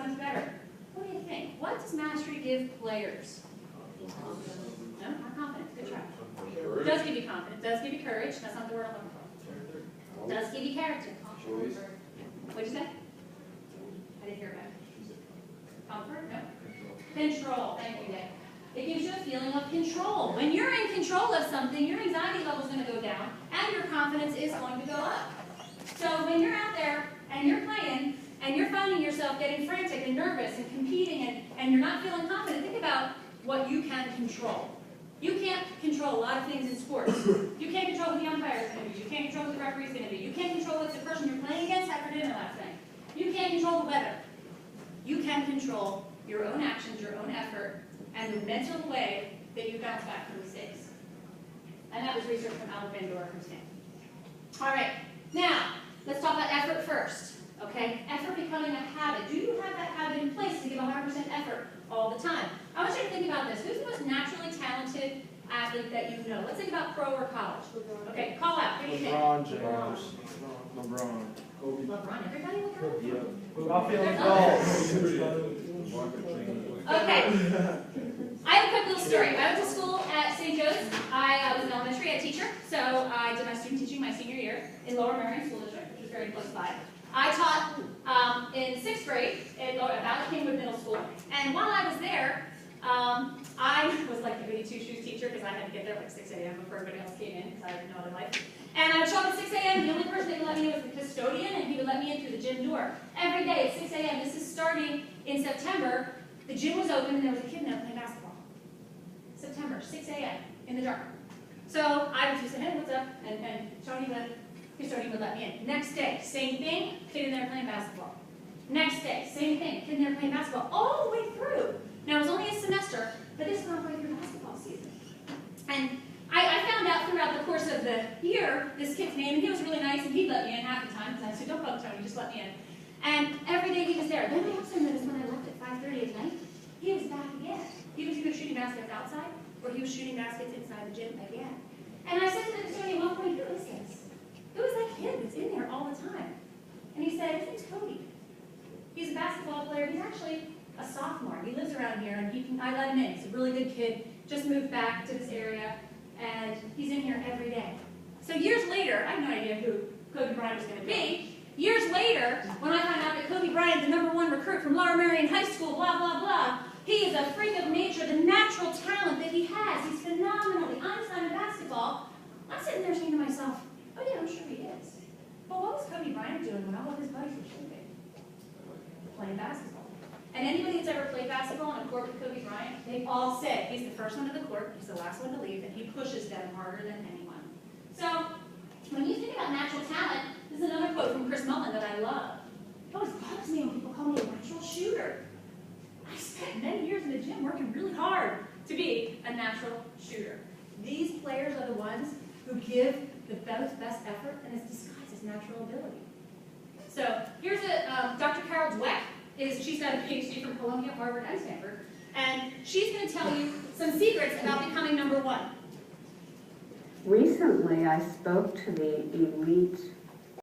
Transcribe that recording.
much better. What do you think? What does mastery give players? No, not confidence. Good try. It does give you confidence. It does give you courage. That's not the word I'm looking for. It does give you character. What'd you say? I didn't hear it back. Comfort? No. Control. Thank you, Dave. It gives you a feeling of control. When you're in control of something, your anxiety level is going to go down, and your confidence is going to go up. So when you're out there and you're playing, and you're finding yourself getting frantic and nervous and competing, and you're not feeling confident, think about what you can control. You can't control a lot of things in sports. You can't control who the umpire is going to be. You can't control who the referee is going to be. You can't control what the person you're playing against had for dinner last night. You can't control the weather. You can control your own actions, your own effort, and the mental way that you bounce back from mistakes. And that was research from Albert Bandura from Stanford. All right, now let's talk about effort first. Okay, effort becoming a habit. Do you have that habit in place to give 100% effort all the time? I want you to think about this. Who's the most naturally talented athlete that you know? Let's think about pro or college. Okay, call out. Who do you think? LeBron James. LeBron. LeBron. Everybody LeBron? Yeah. I'm feeling gold. Okay. I have a quick little story. I went to school at St. Joe's. I was an elementary ed teacher, so I did my student teaching my senior year in Lower Merion School District, which is very close by. I taught in 6th grade at Valley Kingwood Middle School, and while I was there, I was like the goody two-shoes teacher because I had to get there like 6 a.m. before everybody else came in because I had no other life. And I would show up at 6 a.m. The only person that would let me in was the custodian, and he would let me in through the gym door. Every day at 6 a.m. This is starting in September. The gym was open, and there was a kid in there playing basketball. September, 6 a.m. in the dark. So I would just say, hey, what's up? And custodian would let me in. Next day, same thing, kid in there playing basketball. Next day, same thing, kid in there playing basketball, all the way through. Now, it was only a semester, but this went all the way through basketball season. And I found out throughout the course of the year this kid's name, and he was really nice, and he'd let me in half the time, because I said, don't bug Tony, just let me in. And every day he was there. Then I also noticed when I left at 5:30 at night, he was back again. He was either shooting baskets outside, or he was shooting baskets inside the gym again. And I said to the custodian at one point, who is this? Who is that kid that's in there all the time? And he said, his name's Cody. He's a basketball player. He's actually a sophomore. He lives around here, and I let him in. He's a really good kid, just moved back to this area, and he's in here every day. So years later, I had no idea who Kobe Bryant was going to be. Years later, when I found out that Kobe Bryant, the #1 recruit from Lower Merion High School, blah, blah, blah, he is a freak of nature, the natural talent that he has. He's phenomenally Einstein in basketball. I'm sitting there saying to myself, oh yeah, I'm sure he is. But what was Kobe Bryant doing when all of his buddies were shooting? Playing basketball. And anybody that's ever played basketball on a court with Kobe Bryant, they've all said he's the first one to the court, he's the last one to leave, and he pushes them harder than anyone. So, when you think about natural talent, this is another quote from Chris Mullen that I love. It always bothers me when people call me a natural shooter. I spent many years in the gym working really hard to be a natural shooter. These players are the ones who give the best effort, and it's disguised as natural ability. So here's Dr. Carol Dweck. She's got a PhD from Columbia, Harvard, and Stanford, and she's going to tell you some secrets about becoming #1. Recently, I spoke to the elite